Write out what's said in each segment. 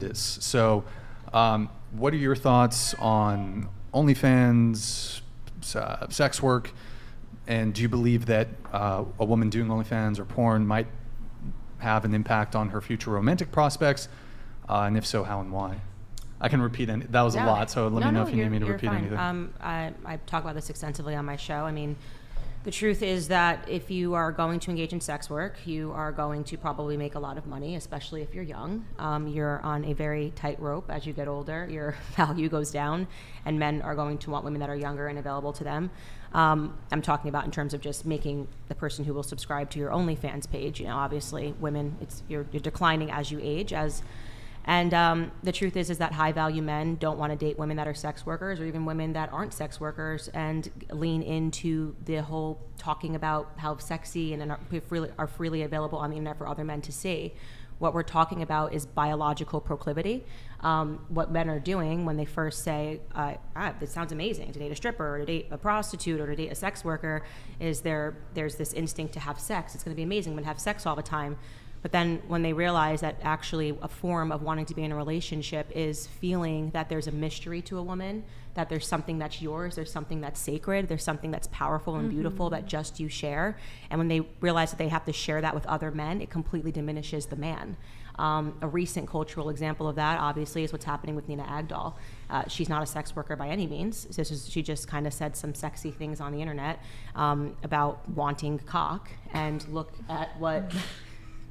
So, what are your thoughts on OnlyFans, sex work, and do you believe that a woman doing OnlyFans or porn might have an impact on her future romantic prospects? And if so, how and why? I can repeat any. That was a lot, so let me know if you need me to repeat anything. I talk about this extensively on my show. I mean, the truth is that if you are going to engage in sex work, you are going to probably make a lot of money, especially if you're young. You're on a very tight rope as you get older. Your value goes down, and men are going to want women that are younger and available to them. I'm talking about in terms of just making the person who will subscribe to your OnlyFans page. You know, obviously, women, you're declining as you age, And the truth is that high-value men don't want to date women that are sex workers or even women that aren't sex workers and lean into the whole talking about how sexy and are freely available on the internet for other men to see. What we're talking about is biological proclivity. What men are doing when they first say, this sounds amazing, to date a stripper or to date a prostitute or to date a sex worker, is there's this instinct to have sex. It's going to be amazing. I'm going to have sex all the time. But then when they realize that actually a form of wanting to be in a relationship is feeling that there's a mystery to a woman, that there's something that's yours, there's something that's sacred, there's something that's powerful and beautiful that just you share. And when they realize that they have to share that with other men, it completely diminishes the man. A recent cultural example of that, obviously, is what's happening with Nina Agdal. She's not a sex worker by any means. She just kind of said some sexy things on the internet about wanting cock, and look at what...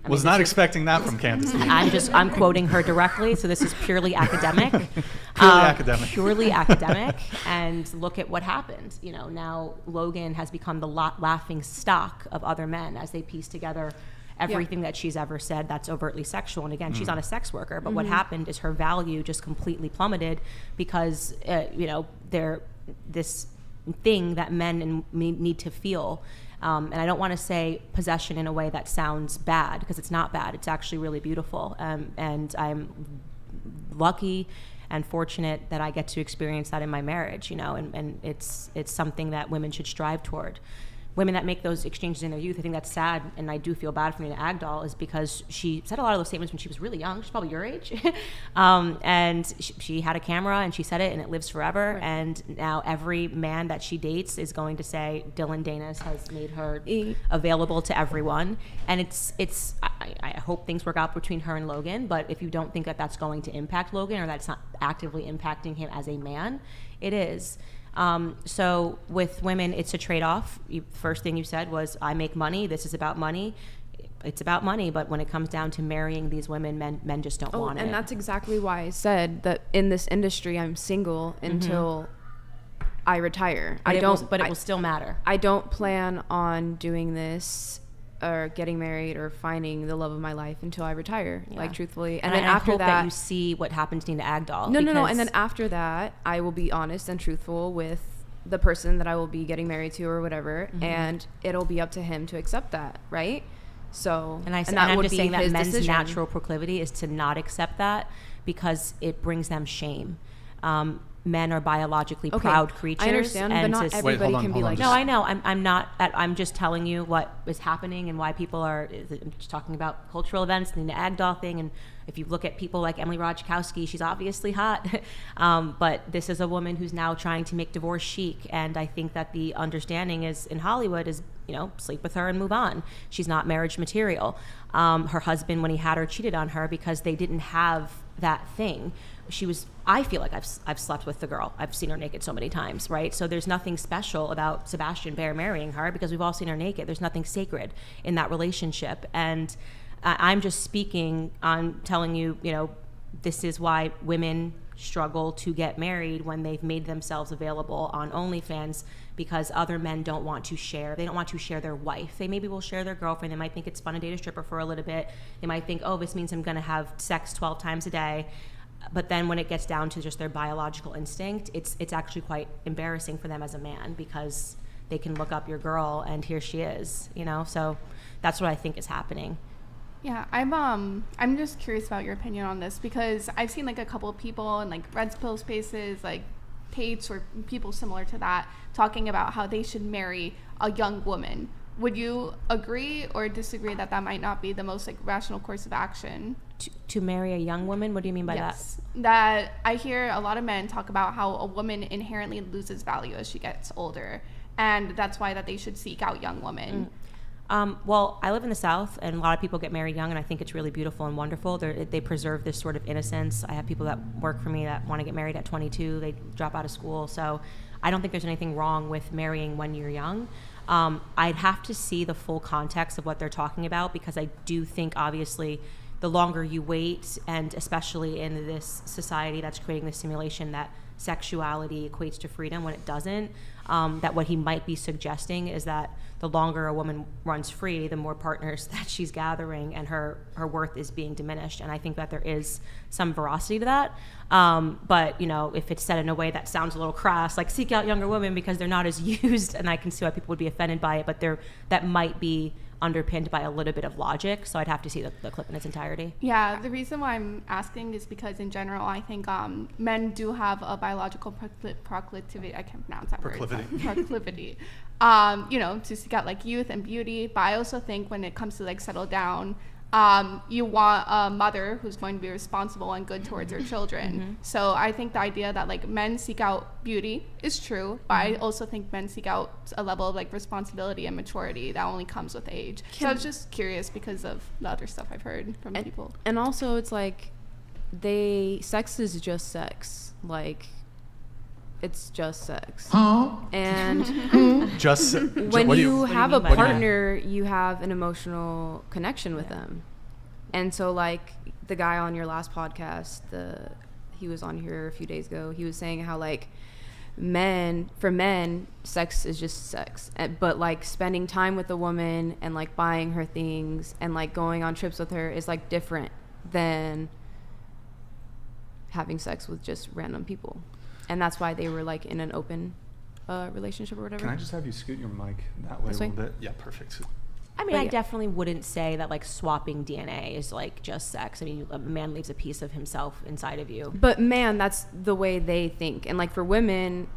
I was not expecting that from Candace. I'm quoting her directly, so this is purely academic. Purely academic, and look at what happened. You know, now Logan has become the laughing stock of other men as they piece together everything that she's ever said that's overtly sexual. And again, she's not a sex worker, but what happened is her value just completely plummeted because, they're this thing that men need to feel. And I don't want to say possession in a way that sounds bad, because it's not bad. It's actually really beautiful. And I'm lucky and fortunate that I get to experience that in my marriage, and it's something that women should strive toward. Women that make those exchanges in their youth, I think that's sad, and I do feel bad for Nina Agdal, is because she said a lot of those statements when she was really young. She's probably your age. And she had a camera, and she said it, and it lives forever. Right. And now every man that she dates is going to say Dylan Danis has made her available to everyone. And I hope things work out between her and Logan, but if you don't think that that's going to impact Logan, or that's not actively impacting him as a man, it is. So with women, it's a trade-off. First thing you said was, I make money. This is about money. It's about money, but when it comes down to marrying these women, men just don't want it. And that's exactly why I said that in this industry, I'm single until I retire. But it will still matter. I don't plan on doing this or getting married or finding the love of my life until I retire, like, truthfully. And then after hope that you see what happens to Nina Agdal. No. And then after that, I will be honest and truthful with the person that I will be getting married to or whatever, and it'll be up to him to accept that, right? So, I'm just saying that men's natural proclivity is to not accept that because it brings them shame. Men are biologically proud creatures. I understand, but not everybody can be like that. No, I know. I'm not. I'm just telling you what is happening and why people are. I'm just talking about cultural events, the Nina Agdal thing, and if you look at people like Emily Ratajkowski, she's obviously hot. But this is a woman who's now trying to make divorce chic, and I think that the understanding is in Hollywood is, sleep with her and move on. She's not marriage material. Her husband, when he had her, cheated on her because they didn't have that thing. I feel like I've slept with the girl. I've seen her naked so many times, right? So there's nothing special about Sebastian Baer marrying her because we've all seen her naked. There's nothing sacred in that relationship. And I'm just speaking on telling you, this is why women struggle to get married when they've made themselves available on OnlyFans, because other men don't want to share. They don't want to share their wife. They maybe will share their girlfriend. They might think it's fun to date a stripper for a little bit. They might think, this means I'm going to have sex 12 times a day. But then when it gets down to just their biological instinct, it's actually quite embarrassing for them as a man, because they can look up your girl and here she is, So that's what I think is happening. Yeah, I'm just curious about your opinion on this, because I've seen like a couple of people in like Red Pill Spaces, like Tates or people similar to that, talking about how they should marry a young woman. Would you agree or disagree that might not be the most like rational course of action? To marry a young woman? What do you mean by Yes. That I hear a lot of men talk about how a woman inherently loses value as she gets older, and that's why that they should seek out young women. Well, I live in the South, and a lot of people get married young, and I think it's really beautiful and wonderful. They preserve this sort of innocence. I have people that work for me that want to get married at 22. They drop out of school. So I don't think there's anything wrong with marrying when you're young. I'd have to see the full context of what they're talking about, because I do think, obviously, the longer you wait, and especially in this society that's creating this simulation that sexuality equates to freedom when it doesn't, that what he might be suggesting is that the longer a woman runs free, the more partners that she's gathering, and her worth is being diminished. And I think that there is some veracity to that. But, you know, if it's said in a way that sounds a little crass, like seek out younger women because they're not as used, and I can see why people would be offended by it, but that might be underpinned by a little bit of logic. So I'd have to see the clip in its entirety. Yeah, the reason why I'm asking is because in general, I think men do have a biological proclivity. I can't pronounce that word. Proclivity. You know, to seek out like youth and beauty. But I also think when it comes to like settle down, you want a mother who's going to be responsible and good towards her children. So I think the idea that like men seek out beauty is true, but I also think men seek out a level of like responsibility and maturity that only comes with age. So I was just curious because of the other stuff I've heard from people. And also it's like sex is just sex. Like, it's just sex. And when you have a partner, you have an emotional connection with them. And so like the guy on your last podcast, he was on here a few days ago, he was saying how like for men, sex is just sex. But like spending time with a woman and like buying her things and like going on trips with her is like different than having sex with just random people. And that's why they were like in an open relationship or whatever. Can I just have you scoot your mic that way a little bit? Yeah, perfect. I mean, I definitely wouldn't say that like swapping DNA is like just sex. I mean, a man leaves a piece of himself inside of you. But man, that's the way they think. And like for women,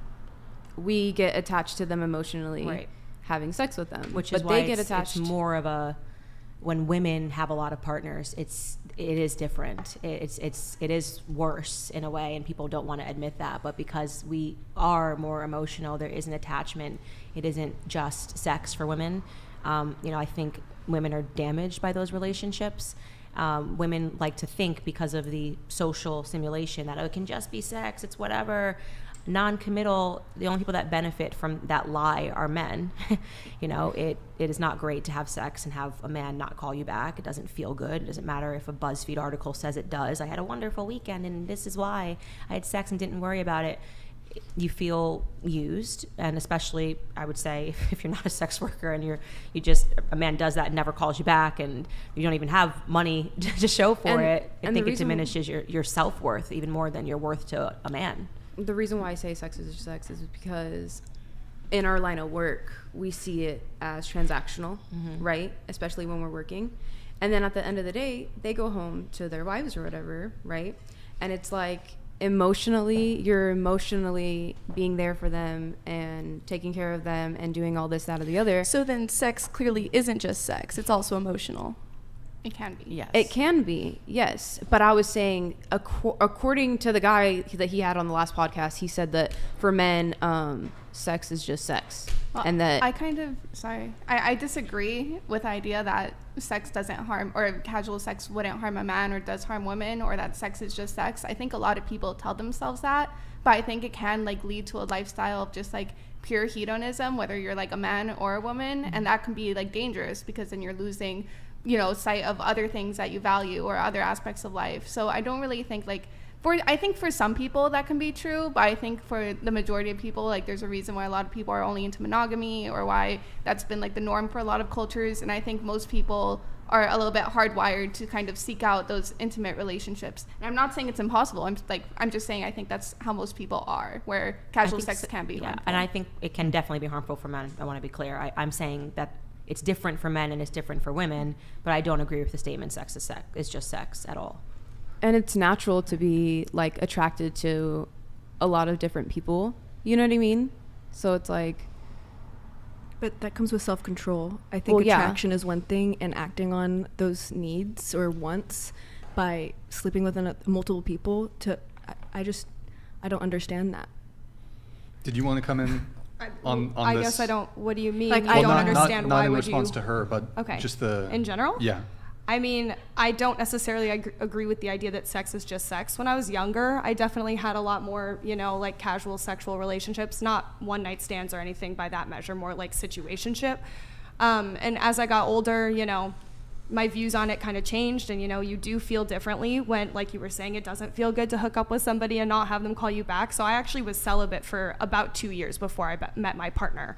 we get attached to them emotionally, having sex with them. Which is why it's more of a, when women have a lot of partners, it is different. It is worse in a way, and people don't want to admit that. But because we are more emotional, there is an attachment. It isn't just sex for women. You know, I think women are damaged by those relationships. Women like to think, because of the social simulation, that it can just be sex, it's whatever. Non-committal, the only people that benefit from that lie are men. You know, it is not great to have sex and have a man not call you back. It doesn't feel good. It doesn't matter if a BuzzFeed article says it does. I had a wonderful weekend and this is why I had sex and didn't worry about it. You feel used, and especially I would say if you're not a sex worker and a man does that and never calls you back, and you don't even have money to show for it, I think it diminishes your self-worth even more than your worth to a man. The reason why I say sex is just sex is because in our line of work, we see it as transactional, right? Especially when we're working. And then at the end of the day, they go home to their wives or whatever, right? And it's like you're emotionally being there for them and taking care of them and doing all this, that, or the other. So then sex clearly isn't just sex. It's also emotional. It can be. Yes. It can be, yes. But I was saying, according to the guy that he had on the last podcast, he said that for men, sex is just sex. Well, and that I disagree with the idea that sex doesn't harm, or casual sex wouldn't harm a man or does harm women, or that sex is just sex. I think a lot of people tell themselves that, but I think it can like lead to a lifestyle of just like pure hedonism, whether you're like a man or a woman, and that can be like dangerous because then you're losing, you know, sight of other things that you value or other aspects of life. So I don't really think like I think for some people that can be true, but I think for the majority of people, like there's a reason why a lot of people are only into monogamy, or why that's been like the norm for a lot of cultures. And I think most people are a little bit hardwired to kind of seek out those intimate relationships. And I'm not saying it's impossible. I'm just saying I think that's how most people are, where casual sex can be harmful. And I think it can definitely be harmful for men. I want to be clear. I'm saying that it's different for men and it's different for women, but I don't agree with the statement sex is just sex at all. And it's natural to be like attracted to a lot of different people. You know what I mean? So it's like, but that comes with self-control. I think attraction is one thing, and acting on those needs or wants by sleeping with multiple people. I don't understand that. Did you want to come in on I this? guess I don't. What do you mean? Like, I don't not, understand not why in would response you. to her, but Okay. just the In general? Yeah. I mean, I don't necessarily agree with the idea that sex is just sex. When I was younger, I definitely had a lot more, like casual sexual relationships, not one night stands or anything by that measure, more like situationship. And as I got older, my views on it kind of changed, and you do feel differently when, like you were saying, it doesn't feel good to hook up with somebody and not have them call you back. So I actually was celibate for about 2 years before I met my partner,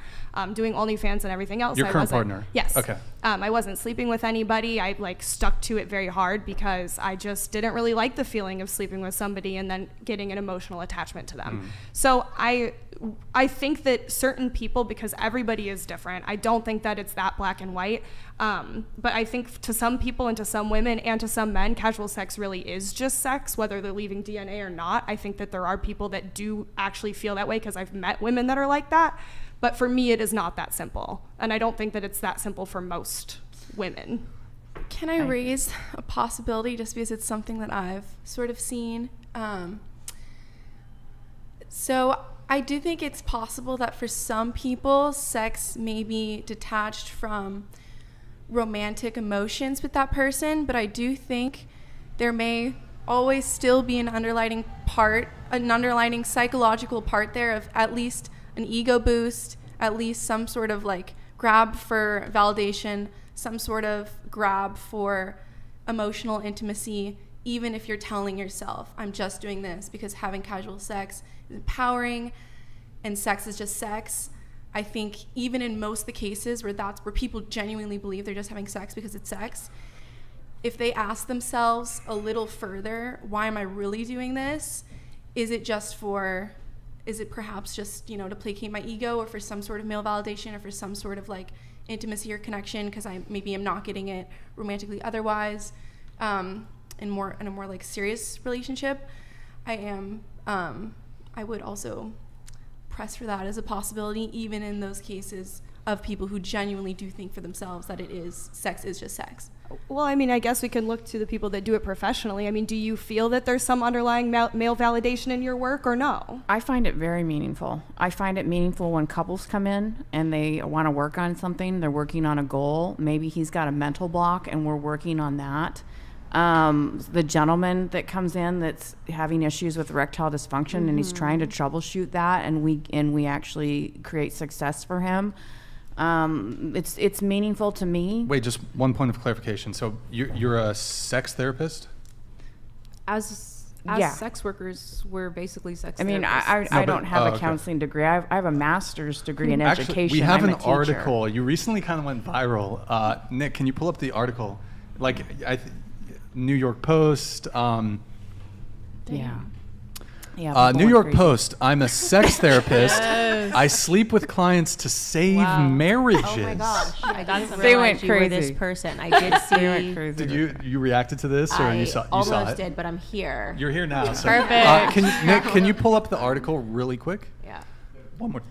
doing OnlyFans and everything else. Your current partner? Yes. Okay. I wasn't sleeping with anybody. I stuck to it very hard because I just didn't really like the feeling of sleeping with somebody and then getting an emotional attachment to them. So I think that certain people, because everybody is different, I don't think that it's that black and white. But I think to some people and to some women and to some men, casual sex really is just sex, whether they're leaving DNA or not. I think that there are people that do actually feel that way, because I've met women that are like that. But for me, it is not that simple. And I don't think that it's that simple for most women. Can I raise a possibility, just because it's something that I've sort of seen? So I do think it's possible that for some people, sex may be detached from romantic emotions with that person, but I do think there may always still be an underlying psychological part there of at least an ego boost, at least some sort of like grab for validation, some sort of grab for emotional intimacy, even if you're telling yourself, I'm just doing this because having casual sex is empowering and sex is just sex. I think even in most of the cases where people genuinely believe they're just having sex because it's sex, if they ask themselves a little further, why am I really doing this? Is it perhaps just, to placate my ego, or for some sort of male validation, or for some sort of like intimacy or connection, because I maybe am not getting it romantically otherwise, in a more like serious relationship. I would also press for that as a possibility, even in those cases of people who genuinely do think for themselves that sex is just sex. Well, I mean, I guess we can look to the people that do it professionally. I mean, do you feel that there's some underlying male validation in your work, or no? I find it very meaningful. I find it meaningful when couples come in and they want to work on something. They're working on a goal. Maybe he's got a mental block and we're working on that. The gentleman that comes in that's having issues with erectile dysfunction and he's trying to troubleshoot that, and we actually create success for him. It's meaningful to me. Wait, just one point of clarification. So you're a sex therapist? As Yeah. sex workers, we're basically sex I mean, therapists. I don't have a okay. counseling degree. I have a master's degree in Actually, education. we have I'm an a teacher. article. You recently kind of went viral. Nick, can you pull up the article? Like, New York Post. Yeah. Yeah. New people York went crazy. Post. I'm a sex therapist. I sleep with clients to save marriages. Oh my gosh! I didn't They realize went you were this crazy. person. I did see. They went crazy. Did you reacted to this, or I you saw almost it? did, but I'm here. You're here now. So, Perfect. Nick, can you pull up the article really quick? Yeah. One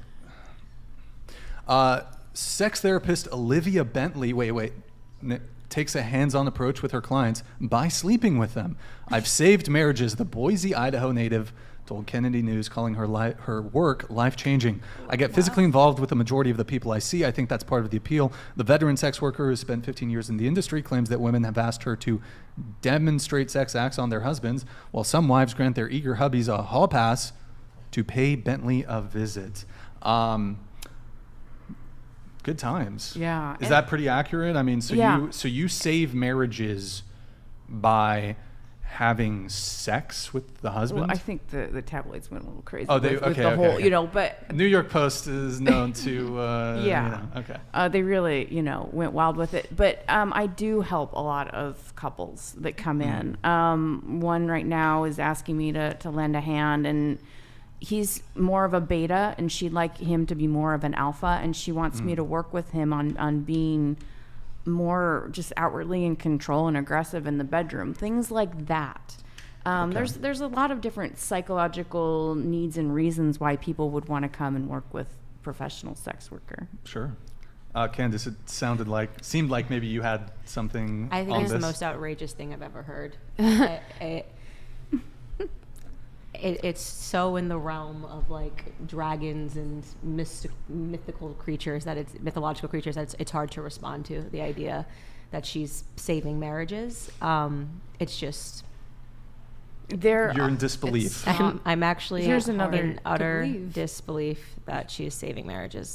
more. Sex therapist Olivia Bentley. Wait. Nick takes a hands-on approach with her clients by sleeping with them. I've saved marriages. The Boise, Idaho native told Kennedy News, calling her work life-changing. I get physically involved with the majority of the people I see. I think that's part of the appeal. The veteran sex worker who spent 15 years in the industry claims that women have asked her to demonstrate sex acts on their husbands, while some wives grant their eager hubbies a hall pass to pay Bentley a visit. Good times. Yeah. Is that pretty accurate? I mean, Yeah. you save marriages by having sex with the husband? Well, I think the tabloids went a little crazy. Oh, they- with okay, the okay, whole, okay. but New York Post is known to, Yeah. okay. they really, went wild with it. But I do help a lot of couples that come in. One right now is asking me to lend a hand, and he's more of a beta, and she'd like him to be more of an alpha, and she wants me to work with him on being more just outwardly in control and aggressive in the bedroom, things like that. There's a lot of different psychological needs and reasons why people would want to come and work with professional sex worker. Sure. Candace, it seemed like maybe you had something I think on it's this. the most outrageous thing I've ever heard. It's so in the realm of like dragons and mythological creatures that it's hard to respond to. The idea that she's saving marriages, it's just. You're in disbelief. I'm actually Here's another in utter disbelief that she is saving marriages.